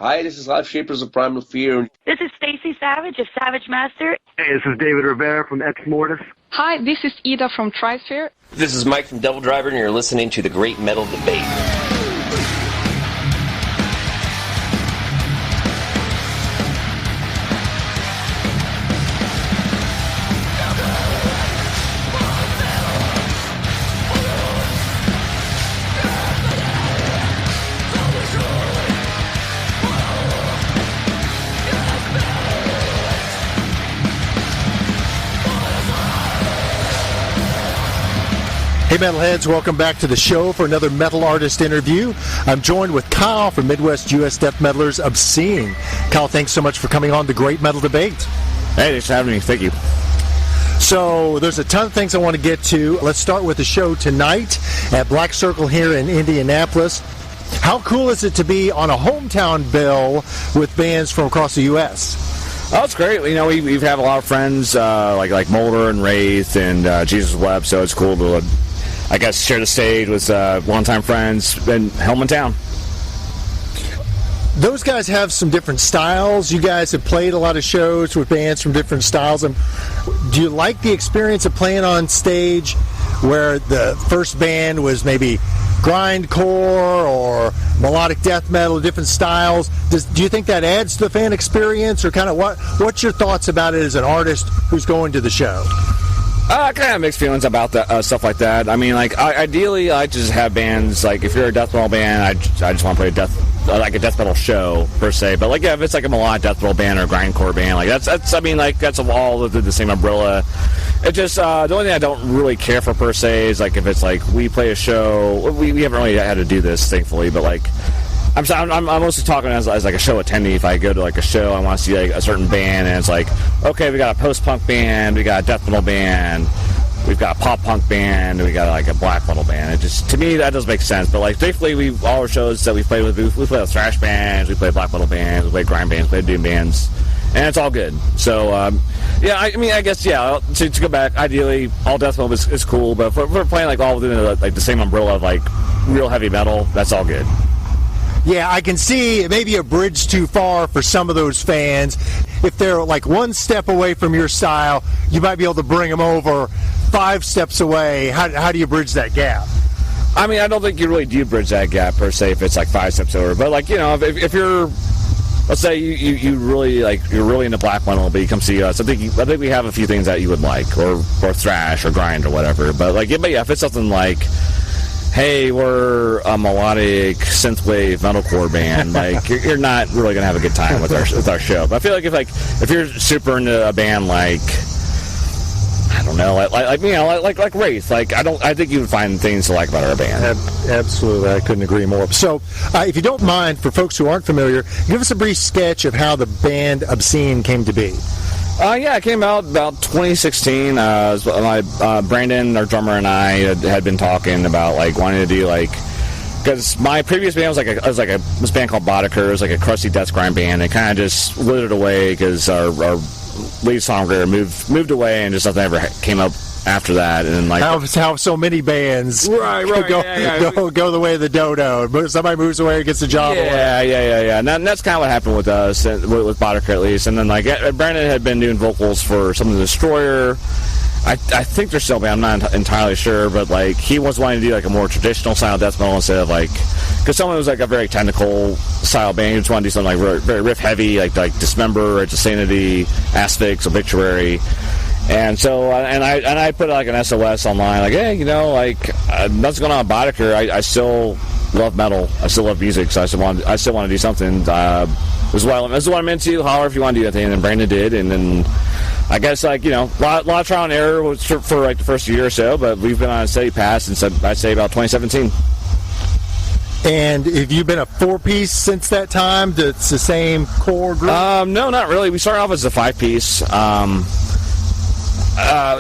Hi, this is Live Shapers of Primal Fear. This is Stacy Savage of Savage Master. Hey, this is David Rivera from Ex Mortis. Hi, this is Ida from Trisphere. This is Mike from Devil Driver, and you're listening to The Great Metal Debate. Hey Metalheads, welcome back to the show for another metal artist interview. I'm joined with Kyle from Midwest US Death Metalers Obscene. Kyle, thanks so much for coming on The Great Metal Debate. Hey, thanks for having me. Thank you. So there's a ton of things I want to get to. Let's start with the show tonight at Black Circle here in Indianapolis. How cool is it to be on a hometown bill with bands from across the U.S.? Oh, it's great. You know, we've had a lot of friends like Mulder and Wraith and Jesus Webb, so it's cool to, I guess, share the stage with longtime friends and home in town. Those guys have some different styles. You guys have played a lot of shows with bands from different styles. Do you like the experience of playing on stage where the first band was maybe grindcore or melodic death metal, different styles? Do you think that adds to the fan experience, or kind of what's your thoughts about it as an artist who's going to the show? I kind of mixed feelings about that, stuff like that. I mean, like, ideally, I just have bands, like, if you're a death metal band, I just want to play a death metal show, per se. But, like, yeah, if it's, like, a melodic death metal band or a grindcore band, like, that's all of the same umbrella. It just, the only thing I don't really care for, per se, is, like, if it's, like, we play a show, we haven't really had to do this, thankfully, but, like, I'm mostly talking as like a show attendee. If I go to like a show, I want to see like a certain band, and it's like, okay, we got a post-punk band, we got a death metal band, we've got a pop-punk band, we got like a black metal band. It just, to me, that does make sense. But like, thankfully, all our shows that we played with, we play with thrash bands, we play black metal bands, we play grind bands, we play doom bands, and it's all good. So yeah, I mean, I guess, yeah, to go back, ideally, all death metal is cool, but if we're playing like all within the same umbrella of like real heavy metal, that's all good. Yeah, I can see maybe a bridge too far for some of those fans. If they're like one step away from your style, you might be able to bring them over 5 steps away. How do you bridge that gap? I mean, I don't think you really do bridge that gap, per se, if it's like 5 steps over. But, like, you know, if you're, let's say you really, like, you're really into black metal, but you come see us, I think we have a few things that you would like, or thrash, or grind, or whatever. But, like, yeah, if it's something like, hey, we're a melodic synthwave metalcore band, like, you're not really gonna have a good time with our show. But I feel like if you're super into a band like, I don't know, like Wraith, like, I think you would find things to like about our band. Absolutely, I couldn't agree more. So, if you don't mind, for folks who aren't familiar, give us a brief sketch of how the band Obscene came to be. Yeah, it came out about 2016. Brandon, our drummer, and I had been talking about like wanting to do like, because my previous band was this band called Boddicker. It was like a crusty death grind band. It kind of just withered away because our lead songwriter moved away, and just nothing ever came up after that. And like how so many bands go the way of the dodo. Somebody moves away and gets the job. Yeah. And that's kind of what happened with us, with Boddicker at least. And then like Brandon had been doing vocals for some of the Destroyer. I think they're still band. I'm not entirely sure, but like he was wanting to do like a more traditional style death metal instead of like, because someone was like a very technical style band. He just wanted to do something like very riff heavy, like Dismember, Insanity, Asphyx, Obituary. And so, and I put like an SOS online, like, hey, you know, like, nothing's going on with Boddicker. I still love metal. I still love music, so I still want to do something. This is what I'm into. However, if you want to do anything, and Brandon did, and then I guess, like, you know, a lot of trial and error was for like the first year or so, but we've been on a steady path since I'd say about 2017. And have you been a 4-piece since that time? It's the same core group? No, not really. We started off as a 5-piece.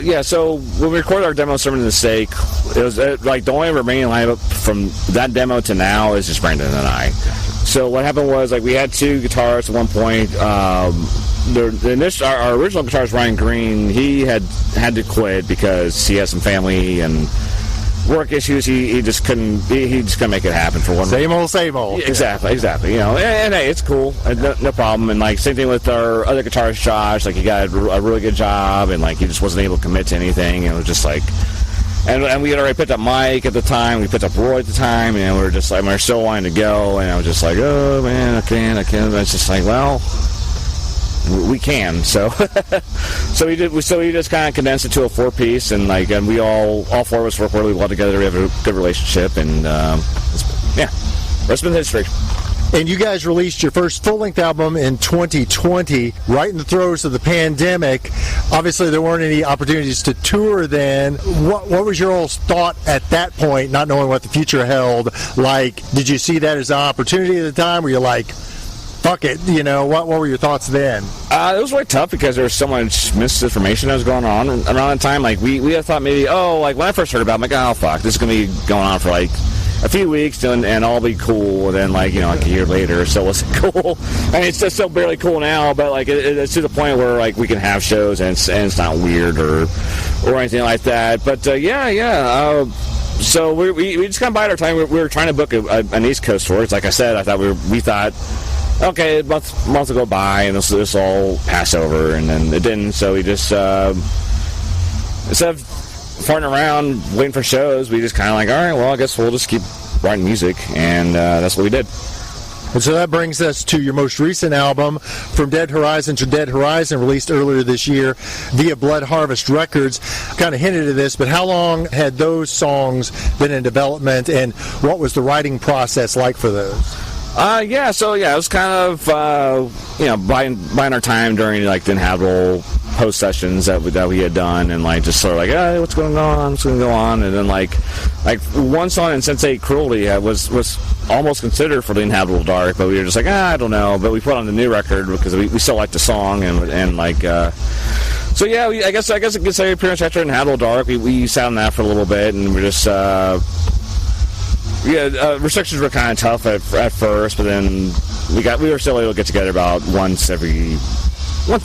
Yeah, so when we recorded our demo, Sermon to the Stake, it was like the only remaining lineup from that demo to now is just Brandon and I. So what happened was, like, we had 2 guitarists at one point. Our original guitarist, Ryan Green, he had to quit because he had some family and work issues, he just couldn't make it happen for one. Same old. Exactly. You know, and hey, it's cool, no problem. And like same thing with our other guitarist Josh. Like he got a really good job, and like he just wasn't able to commit to anything. And it was just like, and we had already picked up Mike at the time. We picked up Roy at the time, and we were just like, we were still wanting to go. And I was just like, oh man, I can't. And it's just like, well, we can. So we did. So we just kind of condensed it to a 4-piece, and like, and we all 4 of us work really well together. We have a good relationship, and it's been history. And you guys released your first full-length album in 2020, right in the throes of the pandemic. Obviously, there weren't any opportunities to tour then. What was your all's thought at that point, not knowing what the future held? Like, did you see that as an opportunity at the time? Were you like, fuck it, you know, what were your thoughts then? It was really tough because there was so much misinformation that was going on around the time. Like, we had thought maybe, like, when I first heard about it, I'm like, oh, fuck, this is going to be going on for, like, a few weeks, and all be cool. And then, like, you know, like a year later, so it's cool. I mean, it's just still barely cool now, but, like, it's to the point where, like, we can have shows, and it's not weird or anything like that. But, so we just kind of bided our time. We were trying to book an East Coast tour. It's like I said, we thought, okay, a month will go by, and this will all pass over, and then it didn't. So we just, instead of farting around waiting for shows, we just kind of like, all right, well, I guess we'll just keep writing music, and that's what we did. And so that brings us to your most recent album, From Dead Horizon to Dead Horizon, released earlier this year via Blood Harvest Records. Kind of hinted at this, but how long had those songs been in development, and what was the writing process like for those? It was kind of, buying our time during, like, the Inhabitable post sessions that we had done, and, like, just sort of like, hey, what's going on, and then, like one song in Sensei Cruelty was almost considered for the Inhabitable Dark, but we were just like, I don't know, but we put on the new record because we still liked the song, and like, I guess it could say pretty much after Inhabitable Dark, we sat on that for a little bit, and we're just, restrictions were kind of tough at first, but then we were still able to get together about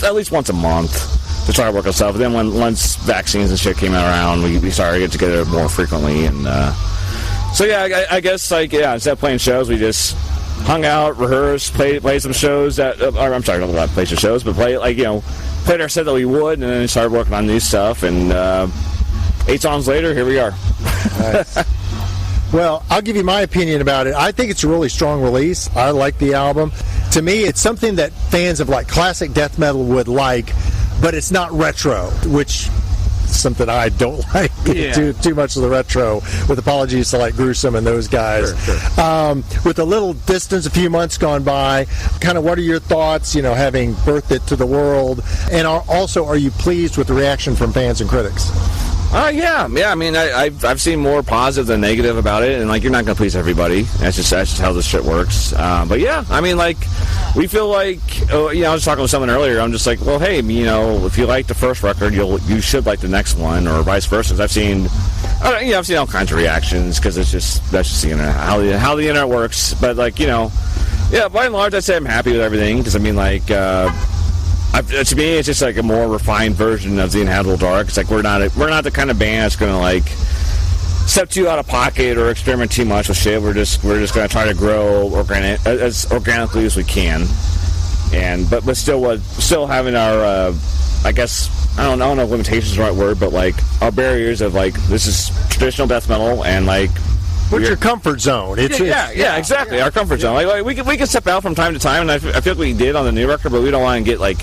at least once a month to try to work on stuff. But then once vaccines and shit came around, we started to get together more frequently, and I guess instead of playing shows, we just hung out, rehearsed, played some shows not play some shows, but played our set that we would, and then started working on new stuff, and 8 songs later, here we are. Nice. Well, I'll give you my opinion about it. I think it's a really strong release. I like the album. To me, it's something that fans of like classic death metal would like, but it's not retro, which is something I don't like too much of the retro, with apologies to like Gruesome and those guys. Sure. With a little distance, a few months gone by, kind of what are your thoughts, having birthed it to the world? And are you pleased with the reaction from fans and critics? Yeah. I mean, I've seen more positive than negative about it, and like, you're not gonna please everybody. That's just how this shit works. But yeah, I mean, like, we feel like, I was talking with someone earlier. I'm just like, well, hey, if you like the first record, you should like the next one, or vice versa. I've seen all kinds of reactions, because that's just the internet, how the internet works. But like, by and large, I'd say I'm happy with everything, because I mean, like. To me, it's just like a more refined version of the Inhabitable Dark. It's like we're not the kind of band that's gonna like step too out of pocket or experiment too much with shit. We're just gonna try to grow as organically as we can, but still having our I guess I don't know if limitations is the right word, but like our barriers of like, this is traditional death metal, and like. What's your comfort zone? Exactly. Our comfort zone. Like we can step out from time to time, and I feel like we did on the new record, but we don't want to get like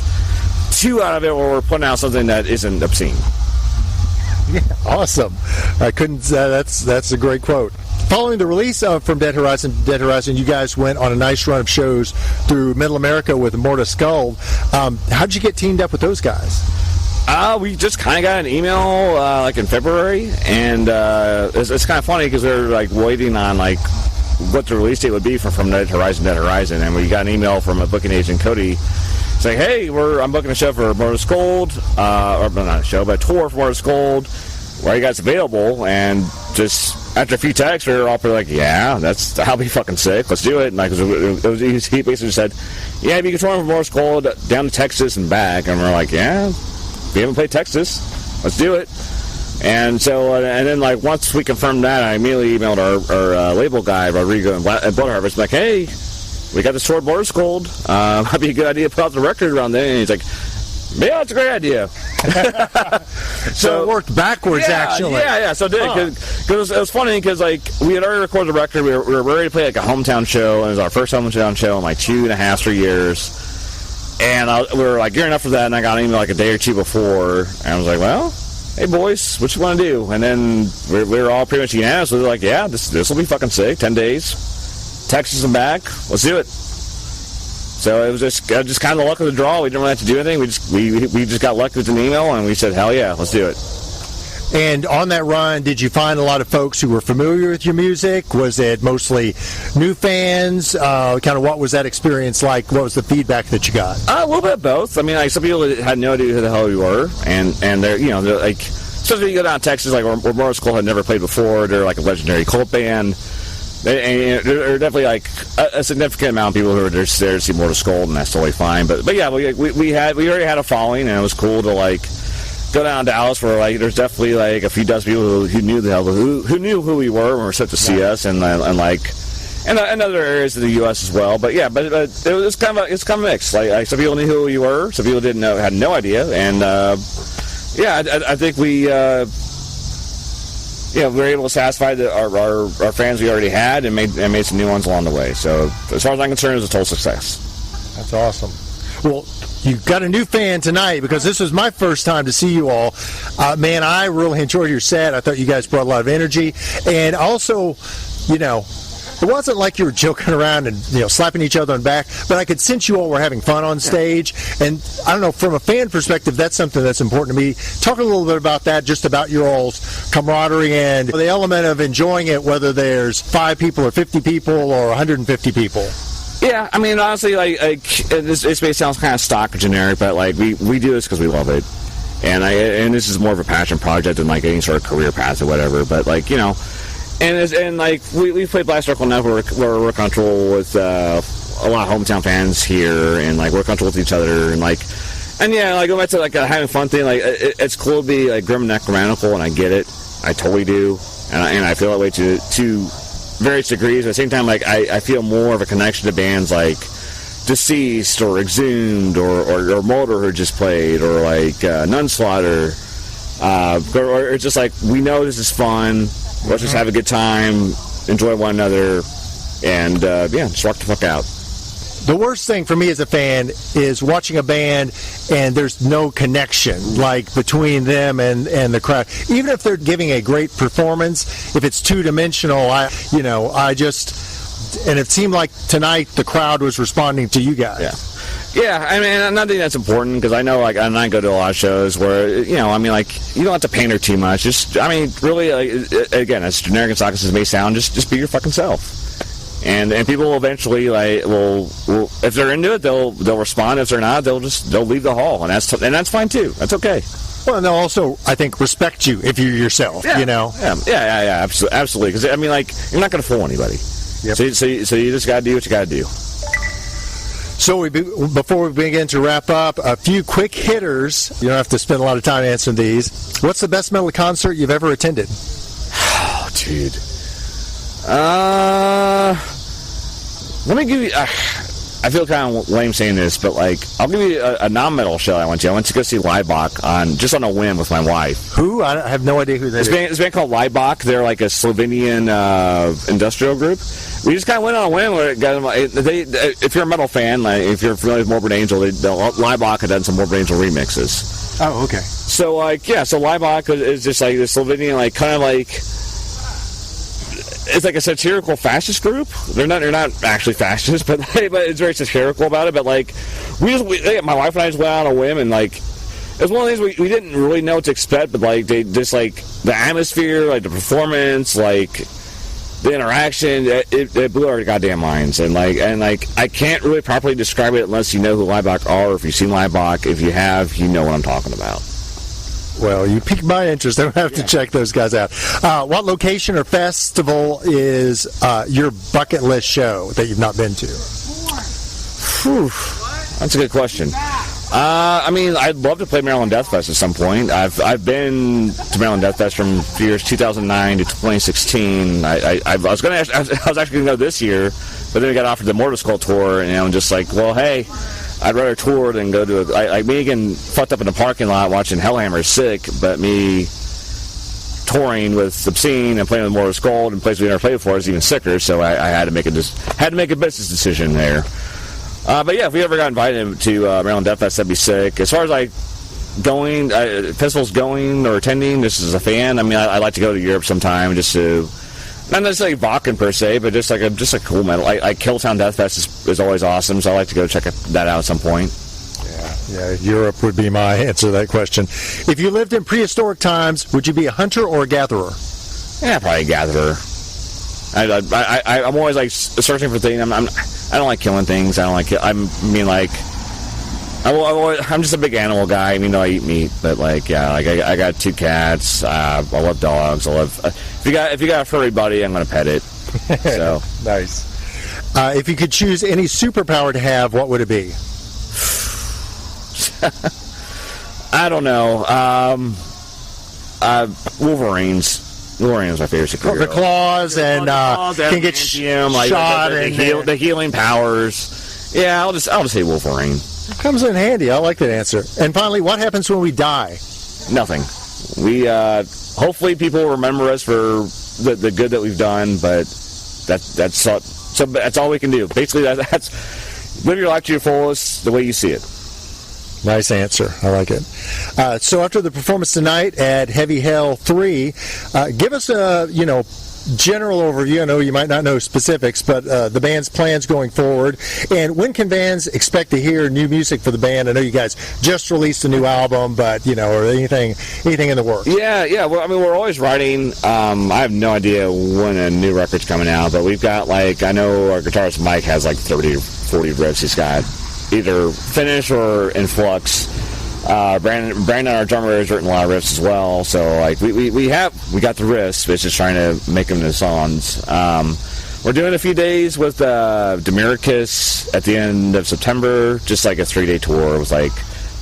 too out of it, where we're putting out something that isn't obscene. Yeah, awesome. I couldn't. That's a great quote. Following the release of From Dead Horizon, you guys went on a nice run of shows through Middle America with Morta Skull. How'd you get teamed up with those guys? We just kind of got an email like in February, and it's kind of funny because we were like waiting on like what the release date would be for From Dead Horizon, and we got an email from a booking agent, Cody, saying, "Hey, I'm booking a show for Morta Skull, or not a show, but a tour for Morta Skull. Where are you guys available?" And just after a few texts, we were all pretty like, "Yeah, that'll be fucking sick. Let's do it." And like, he basically said, "Yeah, you can tour from Morta Skull down to Texas and back," and we're like, "Yeah. We haven't played Texas. Let's do it." And so, and then like once we confirmed that, I immediately emailed our label guy, Rodrigo, at Blood Harvest, like, hey, we got the short border scold. Might be a good idea to put out the record around then. And he's like, yeah, that's a great idea. So it worked backwards, actually. Yeah. So it did. Because it was funny because, like, we had already recorded the record. We were ready to play, like, a hometown show. And it was our first hometown show in, like, 2.5, 3 years. And we were, like, gearing up for that. And I got an email, like, a day or two before. And I was like, well, hey, boys, what you want to do? And then we were all pretty much unanimous. We were like, yeah, this will be fucking sick. 10 days. Texas and back. Let's do it. So it was just kind of the luck of the draw. We didn't really have to do anything. We just got lucky with an email, and we said, hell yeah, let's do it. And on that run, did you find a lot of folks who were familiar with your music? Was it mostly new fans? Kind of what was that experience like? What was the feedback that you got? A little bit of both. I mean, like, some people had no idea who the hell we were, and they're like, especially when you go down to Texas, like where Morris Cole had never played before. They're like a legendary cult band. And there are definitely like a significant amount of people who are just there to see Mortal Skull, and that's totally fine. But yeah, we already had a following, and it was cool to like go down to Dallas where like there's definitely like a few dozen people who knew who knew who we were and were set to see us, and other areas of the U.S. as well. But yeah, but it was kind of mixed. Like some people knew who we were, some people had no idea, and yeah, I think we. We were able to satisfy our fans we already had and made some new ones along the way. So as far as I'm concerned, it was a total success. That's awesome. Well, you got a new fan tonight because this was my first time to see you all. Man, I really enjoyed your set. I thought you guys brought a lot of energy. And also, it wasn't like you were joking around and slapping each other on the back, but I could sense you all were having fun on stage. And I don't know, from a fan perspective, that's something that's important to me. Talk a little bit about that, just about your all's camaraderie and the element of enjoying it, whether there's 5 people or 50 people or 150 people. Yeah, I mean, honestly, like this may sound kind of stock or generic, but like we do this because we love it, and this is more of a passion project than like any sort of career path or whatever. But like And like we played Black Circle Network, where we're comfortable with a lot of hometown fans here, and like we're comfortable with each other, and yeah, like going back to like a having fun thing. Like it's cool to be like grim and necromantical, and I get it, I totally do, and I feel that way to various degrees. At the same time, like I feel more of a connection to bands like Deceased or Exhumed or Motor, who just played, or like Nunslaughter, or it's just like we know this is fun. Let's just have a good time, enjoy one another, and just rock the fuck out. The worst thing for me as a fan is watching a band and there's no connection like between them and the crowd. Even if they're giving a great performance, if it's two-dimensional, and it seemed like tonight the crowd was responding to you guys. Yeah, I mean, I think that's important because I know, like, and I go to a lot of shows where, you don't have to pander too much. Just, I mean, really, again, as generic and stock as it may sound, just be your fucking self. And people will eventually, like, will if they're into it, they'll respond. If they're not, they'll leave the hall, and that's fine too. That's okay. Well, and they'll also, I think, respect you if you're yourself. Yeah, absolutely. Because I mean, like, you're not going to fool anybody. Yep. So you just got to do what you got to do. So before we begin to wrap up, a few quick hitters. You don't have to spend a lot of time answering these. What's the best metal concert you've ever attended? Oh, dude. Let me give you... I feel kind of lame saying this, but like I'll give you a non-metal show I went to. I went to go see Leibach just on a whim with my wife. Who? I have no idea who that is. It's a band called Leibach. They're like a Slovenian industrial group. We just kind of went on a whim. Where if you're a metal fan, like if you're familiar with Morbid Angel, Leibach had done some Morbid Angel remixes. Oh, okay. So so Leibach is just like the Slovenian, like kind of like. It's like a satirical fascist group. They're not actually fascist, but it's very satirical about it. But like, my wife and I just went out on a whim, and like, it was one of these we didn't really know what to expect. But like, they just like the atmosphere, like the performance, like the interaction, it blew our goddamn minds. And I can't really properly describe it unless you know who Leibach are, or if you've seen Leibach. If you have, you know what I'm talking about. Well, you piqued my interest. I'm going to have to check those guys out. What location or festival is your bucket list show that you've not been to? Whew. That's a good question. I mean, I'd love to play Maryland Death Fest at some point. I've been to Maryland Death Fest from years 2009 to 2016. I was actually going to go this year, but then we got offered the Mortal Skull tour, and I'm just like, well, hey, I'd rather tour than go to me getting fucked up in the parking lot watching Hellhammer is sick, but me touring with Obscene and playing with Mortal Skull and places we never played before is even sicker. So I had to make a business decision there. But yeah, if we ever got invited to Maryland Death Fest, that'd be sick. As far as like going, festivals going or attending, just as a fan, I mean, I like to go to Europe sometime just to, not necessarily Wacken per se, but just a cool metal. Like Killtown Death Fest is always awesome, so I like to go check that out at some point. Yeah, Europe would be my answer to that question. If you lived in prehistoric times, would you be a hunter or a gatherer? Yeah, probably a gatherer. I'm always like searching for things. I don't like killing things. I'm just a big animal guy. I mean, I eat meat, but like, yeah, like I got 2 cats. I love dogs. If you got a furry buddy, I'm gonna pet it. So nice. If you could choose any superpower to have, what would it be? I don't know. Wolverines. Wolverine's my favorite superhero. The claws and can get shot and the healing powers. Yeah, I'll just say Wolverine. Comes in handy. I like that answer. And finally, what happens when we die? Nothing. We hopefully people remember us for the good that we've done, but that's all we can do. Basically, that's live your life to your fullest, the way you see it. Nice answer. I like it. So after the performance tonight at Heavy Hell 3, give us a general overview. I know you might not know specifics, but the band's plans going forward. And when can fans expect to hear new music for the band? I know you guys just released a new album, but or anything in the works. Yeah. Well, I mean, we're always writing. I have no idea when a new record's coming out, but we've got I know our guitarist Mike has 30 or 40 riffs he's got either finished or in flux. Brandon, our drummer, has written a lot of riffs as well. So we got the riffs, but it's just trying to make them into songs. We're doing a few days with Demiricus at the end of September, just like a 3-day tour with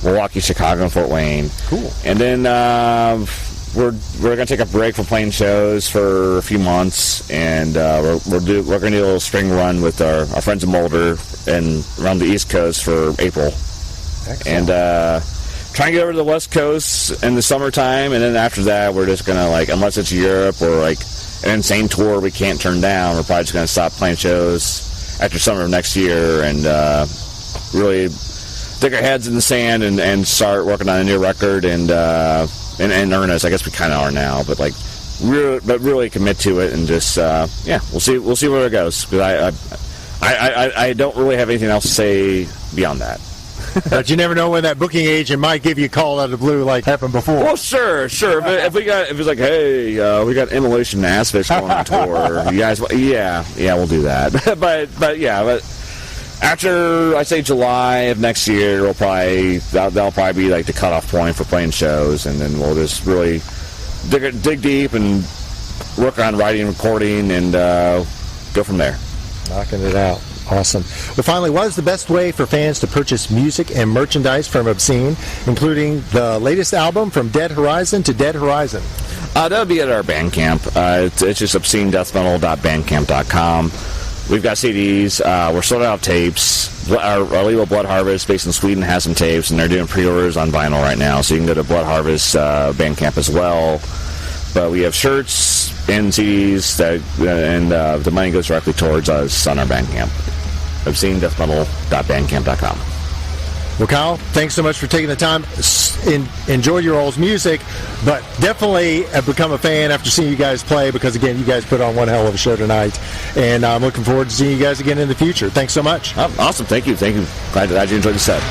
Milwaukee, Chicago, and Fort Wayne. Cool. And then we're gonna take a break from playing shows for a few months, and we're gonna do a little spring run with our friends in Mulder and around the East Coast for April. Excellent. And try and get over to the West Coast in the summertime, and then after that we're just gonna unless it's Europe or an insane tour we can't turn down, we're probably just gonna stop playing shows after summer of next year and really dig our heads in the sand and start working on a new record and in earnest. I guess we kind of are now, but really commit to it and just we'll see where it goes, because I don't really have anything else to say beyond that. But you never know when that booking agent might give you a call out of the blue, like happened before. Well, sure. If it's like, hey, we got Immolation and Asphyx going on tour, you guys, yeah, we'll do that. but after I say July of next year, that'll probably be the cutoff point for playing shows, and then we'll just really dig deep and work on writing, recording, and go from there. Knocking it out. Awesome. Well, finally, what is the best way for fans to purchase music and merchandise from Obscene, including the latest album From Dead Horizon to Dead Horizon? That'll be at our Bandcamp. It's just obscenedeathmetal.bandcamp.com. We've got CDs. We're sorting out tapes. Our label Blood Harvest, based in Sweden, has some tapes, and they're doing pre-orders on vinyl right now, so you can go to Blood Harvest Bandcamp as well. But we have shirts and CDs, and the money goes directly towards us on our Bandcamp. obscenedeathmetal.bandcamp.com. Well, Kyle, thanks so much for taking the time. Enjoy your all's music, but definitely have become a fan after seeing you guys play, because, again, you guys put on one hell of a show tonight, and I'm looking forward to seeing you guys again in the future. Thanks so much. Awesome. Thank you. Glad you enjoyed the set.